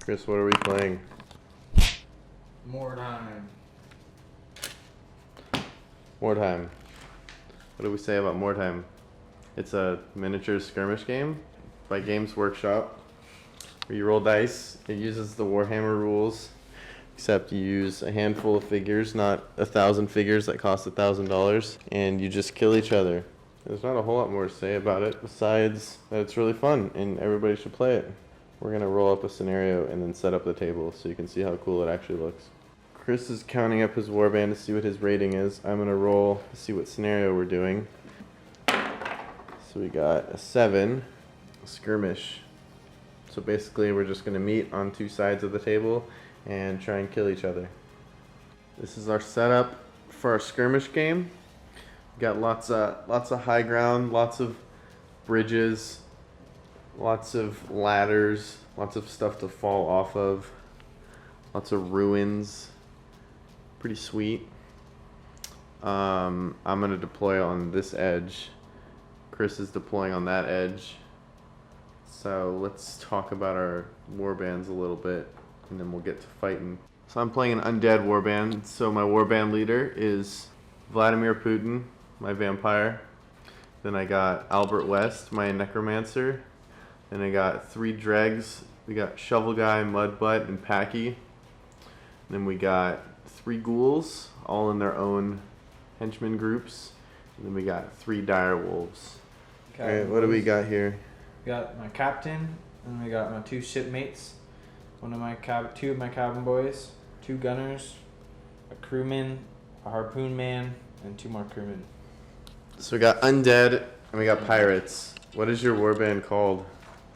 Chris, what are we playing? Mordheim. Mordheim. What do we say about Mordheim? It's a miniature skirmish game by Games Workshop where you roll dice. It uses the Warhammer rules, except you use a handful of figures, not 1,000 figures that cost $1,000, and you just kill each other. There's not a whole lot more to say about it besides that it's really fun and everybody should play it. We're going to roll up a scenario and then set up the table so you can see how cool it actually looks. Chris is counting up his warband to see what his rating is. I'm going to roll to see what scenario we're doing. So we got a 7, a skirmish. So basically we're just going to meet on two sides of the table and try and kill each other. This is our setup for our skirmish game. We got lots of high ground, lots of bridges, lots of ladders, lots of stuff to fall off of, lots of ruins. Pretty sweet. I'm going to deploy on this edge. Chris is deploying on that edge. So let's talk about our warbands a little bit, and then we'll get to fighting. So I'm playing an undead warband. So my warband leader is Vladimir Putin, my vampire. Then I got Albert West, my necromancer. Then I got 3 dregs. We got Shovel Guy, Mudbutt, and Packy. Then we got 3 ghouls, all in their own henchman groups. And then we got 3 dire wolves. Okay, Alright, what do we got here? We got my captain, and we got my 2 shipmates. Two of my cabin boys, 2 gunners, a crewman, a harpoon man, and 2 more crewmen. So we got undead and we got pirates. What is your warband called?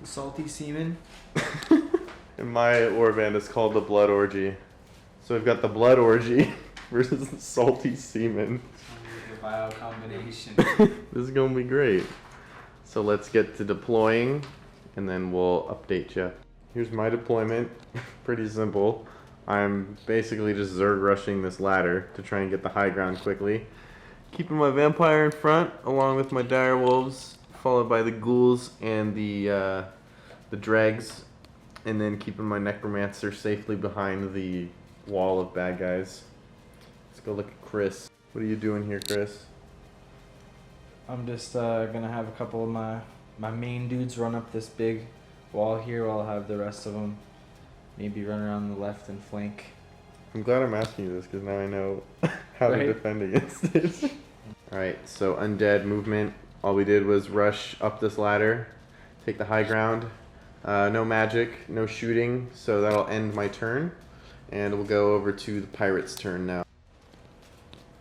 The Salty Seamen. And my warband is called the Blood Orgy. So we've got the Blood Orgy versus the Salty Seamen. The vile combination. This is gonna be great. So let's get to deploying and then we'll update you. Here's my deployment. Pretty simple. I'm basically just Zerg rushing this ladder to try and get the high ground quickly. Keeping my vampire in front along with my dire wolves, followed by the ghouls and the dregs, and then keeping my necromancer safely behind the wall of bad guys. Let's go look at Chris. What are you doing here, Chris? I'm just gonna have a couple of my main dudes run up this big wall here while I have the rest of them maybe run around the left and flank. I'm glad I'm asking you this because now I know how to defend against it. Alright, so undead movement. All we did was rush up this ladder, take the high ground. No magic, no shooting, so that'll end my turn. And we'll go over to the pirate's turn now.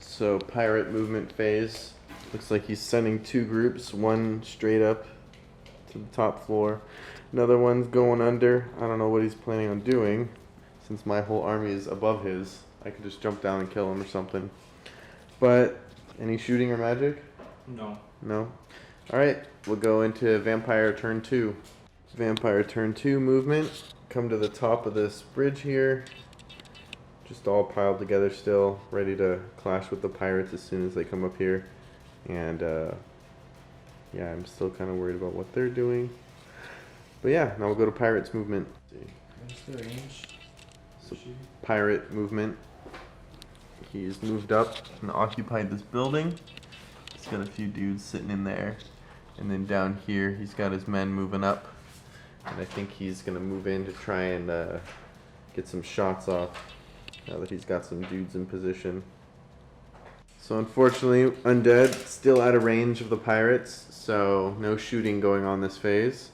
So pirate movement phase. Looks like he's sending 2 groups, one straight up to the top floor. Another one's going under. I don't know what he's planning on doing. Since my whole army is above his, I could just jump down and kill him or something. But, any shooting or magic? No. No? Alright, we'll go into Vampire turn 2. Vampire turn 2 movement. Come to the top of this bridge here. Just all piled together still, ready to clash with the pirates as soon as they come up here. And, yeah, I'm still kind of worried about what they're doing. But yeah, now we'll go to pirates movement. What's the range? So, pirate movement. He's moved up and occupied this building. He's got a few dudes sitting in there. And then down here, he's got his men moving up. And I think he's going to move in to try and get some shots off now that he's got some dudes in position. So unfortunately, Undead still out of range of the pirates, so no shooting going on this phase.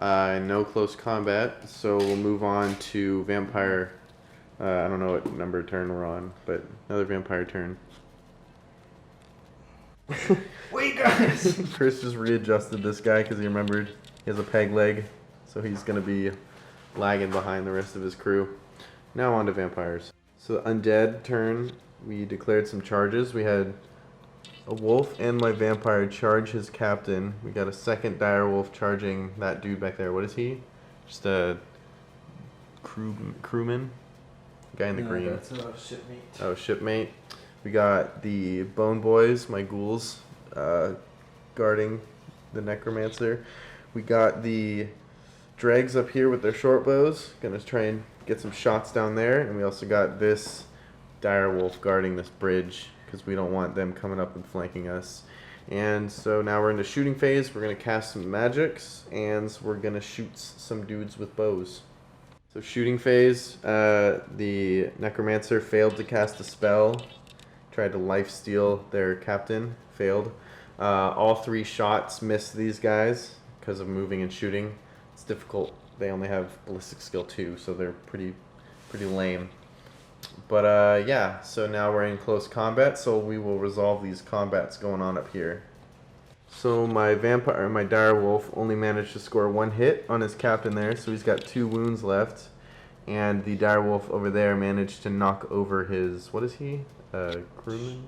No close combat, so we'll move on to Vampire. I don't know what number turn we're on, but another Vampire turn. Wait, guys! Chris just readjusted this guy because he remembered he has a peg leg, so he's going to be lagging behind the rest of his crew. Now on to Vampires. So Undead turn, we declared some charges. We had a wolf and my vampire charge his captain. We got a second dire wolf charging that dude back there. What is he? Just a crewman? Guy in the green. That's a shipmate. Oh, shipmate. We got the bone boys, my ghouls, guarding the necromancer. We got the dregs up here with their short bows. Gonna try and get some shots down there. And we also got this direwolf guarding this bridge because we don't want them coming up and flanking us. And so now we're in the shooting phase. We're gonna cast some magics and we're gonna shoot some dudes with bows. So shooting phase, the necromancer failed to cast a spell. Tried to lifesteal their captain, failed. All 3 shots missed these guys because of moving and shooting. It's difficult. They only have ballistic skill 2, so they're pretty lame. But yeah, so now we're in close combat, so we will resolve these combats going on up here. So my direwolf only managed to score 1 hit on his captain there, so he's got 2 wounds left. And the direwolf over there managed to knock over his, what is he? Crewman?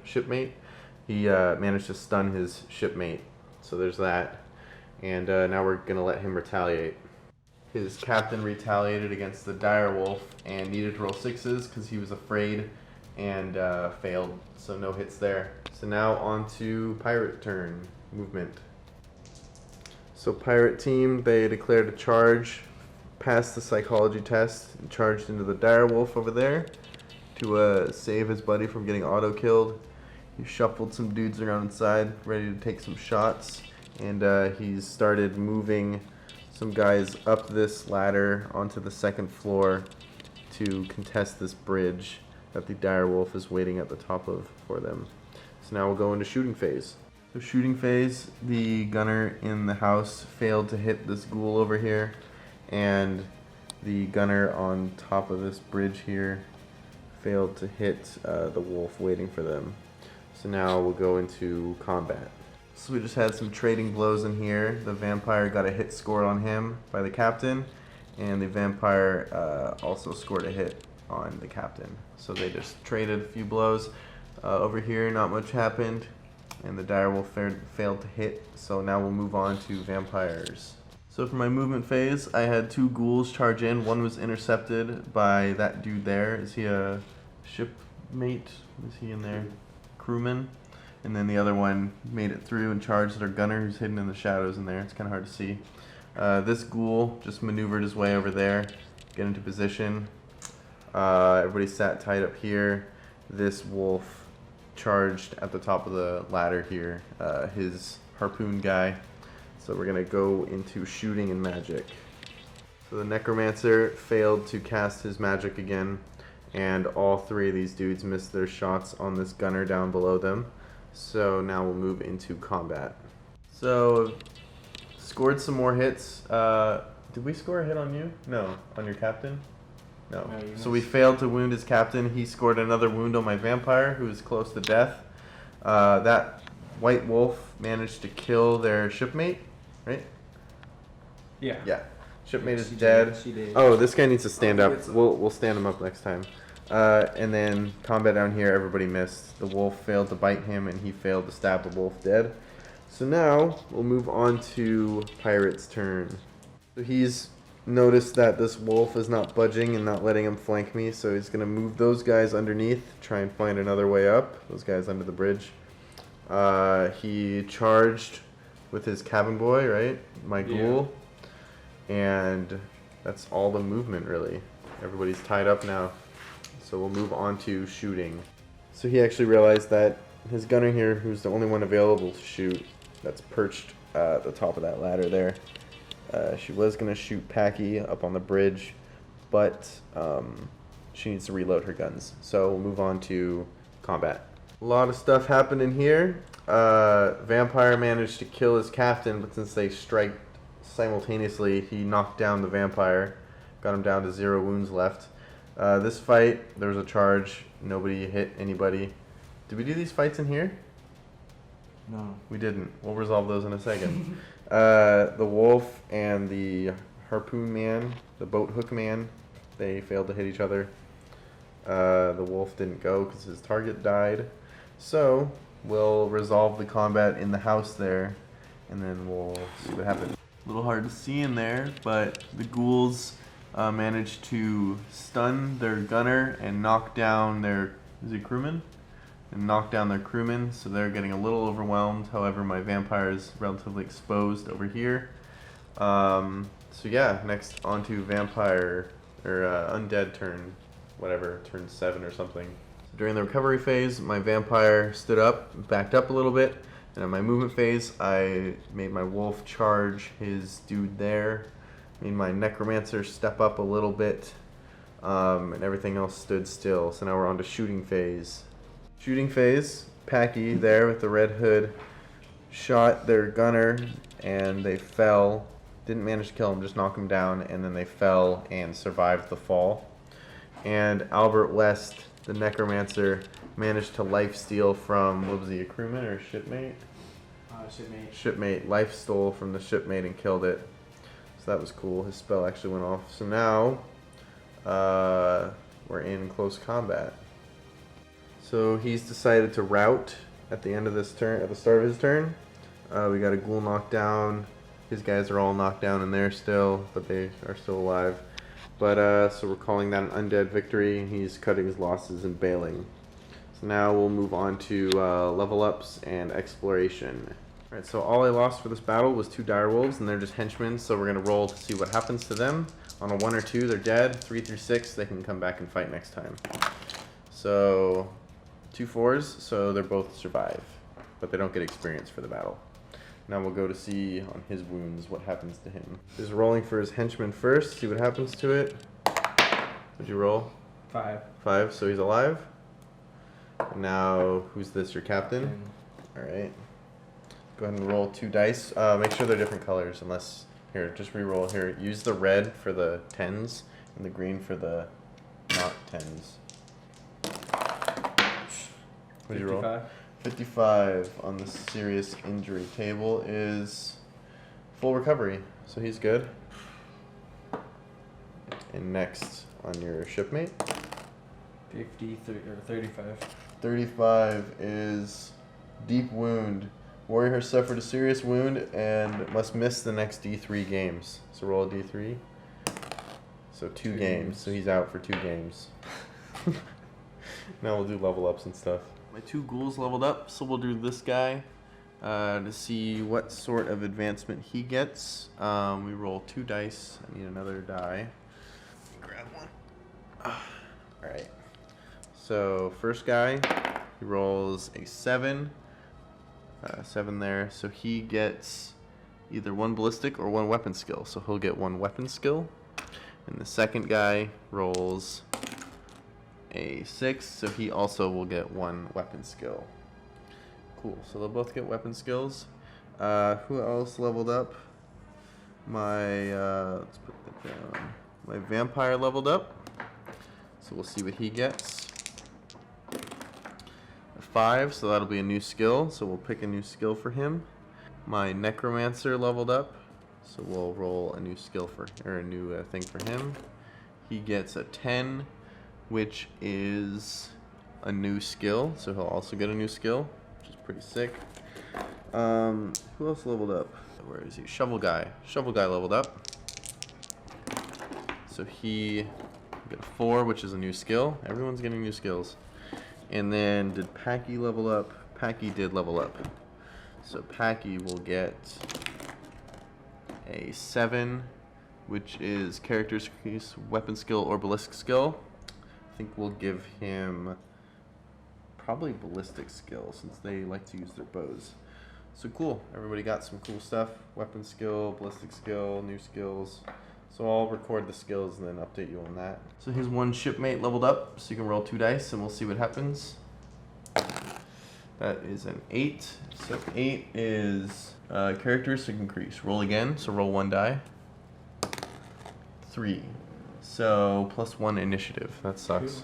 Shipmate. He managed to stun his shipmate, so there's that. And now we're going to let him retaliate. His captain retaliated against the direwolf and needed to roll 6s because he was afraid and failed, so no hits there. So now on to pirate turn, movement. So pirate team, they declared a charge, passed the psychology test, and charged into the direwolf over there to save his buddy from getting auto-killed. He shuffled some dudes around inside, ready to take some shots, and he's started moving some guys up this ladder onto the 2nd floor to contest this bridge that the direwolf is waiting at the top of for them. So now we'll go into shooting phase. So shooting phase, the gunner in the house failed to hit this ghoul over here, and the gunner on top of this bridge here failed to hit the wolf waiting for them. So now we'll go into combat. So we just had some trading blows in here. The vampire got a hit scored on him by the captain, and the vampire also scored a hit on the captain. So they just traded a few blows. Over here, not much happened, and the direwolf failed to hit. So now we'll move on to vampires. So for my movement phase, I had 2 ghouls charge in. One was intercepted by that dude there. Is he a shipmate? Is he in there? Crewman? And then the other one made it through and charged their gunner, who's hidden in the shadows in there. It's kind of hard to see. This ghoul just maneuvered his way over there, get into position. Everybody sat tight up here. This wolf charged at the top of the ladder here, his harpoon guy. So we're going to go into shooting and magic. So the necromancer failed to cast his magic again, and all 3 of these dudes missed their shots on this gunner down below them. So now we'll move into combat. So, scored some more hits. Did we score a hit on you? No. On your captain? No. So we failed to wound his captain. He scored another wound on my vampire, who was close to death. That white wolf managed to kill their shipmate, right? Yeah. Yeah. Shipmate is dead. She did. Oh, this guy needs to stand up. We'll stand him up next time. And then combat down here, everybody missed. The wolf failed to bite him, and he failed to stab the wolf dead. So now we'll move on to Pirate's turn. So he's noticed that this wolf is not budging and not letting him flank me, so he's going to move those guys underneath, try and find another way up, those guys under the bridge. He charged with his cabin boy, right? My ghoul. Yeah. And that's all the movement, really. Everybody's tied up now. So we'll move on to shooting. So he actually realized that his gunner here, who's the only one available to shoot, that's perched at the top of that ladder there. She was going to shoot Packy up on the bridge, but she needs to reload her guns. So we'll move on to combat. A lot of stuff happened in here. Vampire managed to kill his captain, but since they strike simultaneously, he knocked down the vampire, got him down to 0 wounds left. This fight, there was a charge. Nobody hit anybody. Did we do these fights in here? No. We didn't. We'll resolve those in a second. The wolf and the harpoon man, the boat hook man, they failed to hit each other. The wolf didn't go because his target died. So we'll resolve the combat in the house there, and then we'll see what happens. A little hard to see in there, but the ghouls managed to stun their gunner and knock down their, is he crewman? And knock down their crewman, so they're getting a little overwhelmed. However, my vampire is relatively exposed over here. So yeah, next on to vampire or undead turn, whatever, turn 7 or something. So during the recovery phase, my vampire stood up, backed up a little bit, and in my movement phase, I made my wolf charge his dude there, made my necromancer step up a little bit, and everything else stood still. So now we're on to shooting phase. Shooting phase, Packy there with the red hood shot their gunner and they fell. Didn't manage to kill him, just knock him down, and then they fell and survived the fall. And Albert West, the necromancer, managed to life steal from, what was he, a crewman or a shipmate? Shipmate. Shipmate, life stole from the shipmate and killed it. So that was cool. His spell actually went off. So now we're in close combat. So he's decided to rout at the end of this turn, at the start of his turn. We got a ghoul knocked down. His guys are all knocked down in there still, but they are still alive. But so we're calling that an undead victory, and he's cutting his losses and bailing. So now we'll move on to level ups and exploration. Alright, so all I lost for this battle was 2 direwolves, and they're just henchmen, so we're going to roll to see what happens to them. On a 1 or 2, they're dead. 3 through 6, they can come back and fight next time. So 2 4s, so they're both survive, but they don't get experience for the battle. Now we'll go to see on his wounds what happens to him. He's rolling for his henchman first, see what happens to it. What'd you roll? 5. 5, so he's alive. And now, who's this, your captain? Alright. Go ahead and roll 2 dice. Make sure they're different colors, unless, here, just re-roll here. Use the red for the 10s, and the green for the not 10s. What did you roll? 55 on the serious injury table is full recovery, so he's good. And next on your shipmate, 35. 35 is deep wound. Warrior has suffered a serious wound and must miss the next D3 games. So roll a D3. So 2 games. So he's out for 2 games. Now we'll do level ups and stuff. My 2 ghouls leveled up, so we'll do this guy to see what sort of advancement he gets. We roll 2 dice. I need another die. Grab one. Alright. So first guy, he rolls a 7. 7 there. So he gets either 1 ballistic or 1 weapon skill. So he'll get 1 weapon skill. And the second guy rolls a 6, so he also will get 1 weapon skill. Cool, so they'll both get weapon skills. Who else leveled up? My, let's put that down. My vampire leveled up. So we'll see what he gets. A 5, so that'll be a new skill, so we'll pick a new skill for him. My necromancer leveled up, so we'll roll a new skill for, or a new thing for him. He gets a 10, which is a new skill, so he'll also get a new skill, which is pretty sick. Who else leveled up? Where is he? Shovel guy. Shovel guy leveled up. So he got a 4, which is a new skill. Everyone's getting new skills. And then did Packy level up? Packy did level up. So Packy will get a 7, which is character's increase, weapon skill, or ballistic skill. I think we'll give him probably ballistic skill since they like to use their bows. So cool, everybody got some cool stuff. Weapon skill, ballistic skill, new skills. So I'll record the skills and then update you on that. So his 1 shipmate leveled up, so you can roll 2 dice and we'll see what happens. That is an 8. So 8 is characteristic increase. Roll again, so roll 1 die. 3. So +1 initiative. That sucks. Is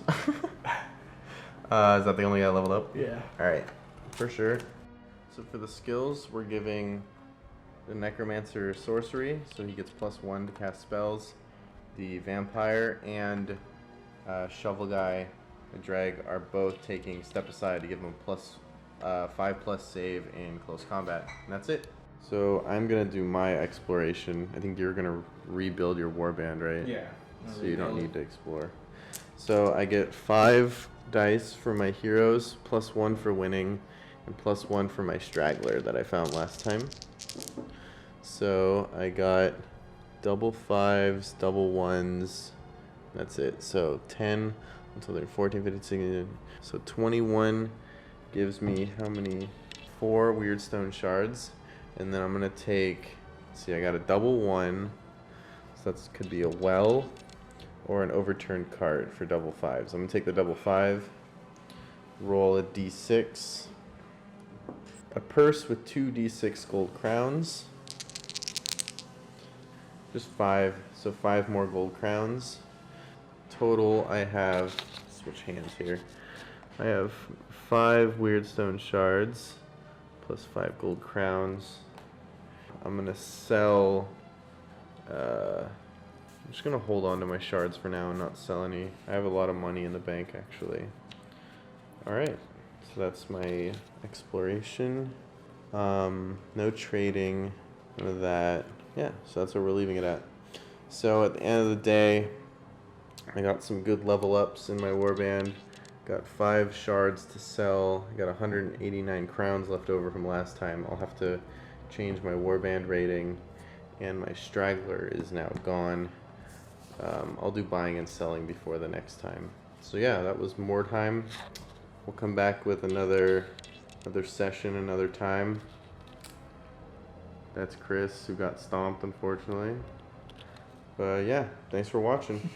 that the only guy leveled up? Yeah. Alright, for sure. So for the skills, we're giving the necromancer sorcery, so he gets +1 to cast spells. The vampire and shovel guy and drag are both taking step aside to give them +5+ save in close combat. And that's it. So I'm gonna do my exploration. I think you're gonna rebuild your warband, right? Yeah. So you don't need to explore. So I get 5 dice for my heroes, +1 for winning, and +1 for my straggler that I found last time. So I got double 5s, double 1s. That's it. So 10 until they're 14, 15, 16. So 21 gives me how many? 4 weird stone shards. And then I'm going to take, see, I got a double 1. So that could be a well or an overturned card for double 5s. I'm going to take the double 5, roll a d6, a purse with 2 d6 gold crowns. Just 5, so 5 more gold crowns. Total, I have, switch hands here. I have 5 weird stone shards plus 5 gold crowns. I'm gonna sell, I'm just gonna hold on to my shards for now and not sell any. I have a lot of money in the bank actually. Alright, so that's my exploration. No trading, none of that. Yeah, so that's where we're leaving it at. So at the end of the day, I got some good level ups in my warband. Got 5 shards to sell. I got 189 crowns left over from last time. I'll have to change my warband rating, and my straggler is now gone. I'll do buying and selling before the next time. So yeah, that was Mordheim. We'll come back with another session another time. That's Chris, who got stomped, unfortunately. But yeah, thanks for watching.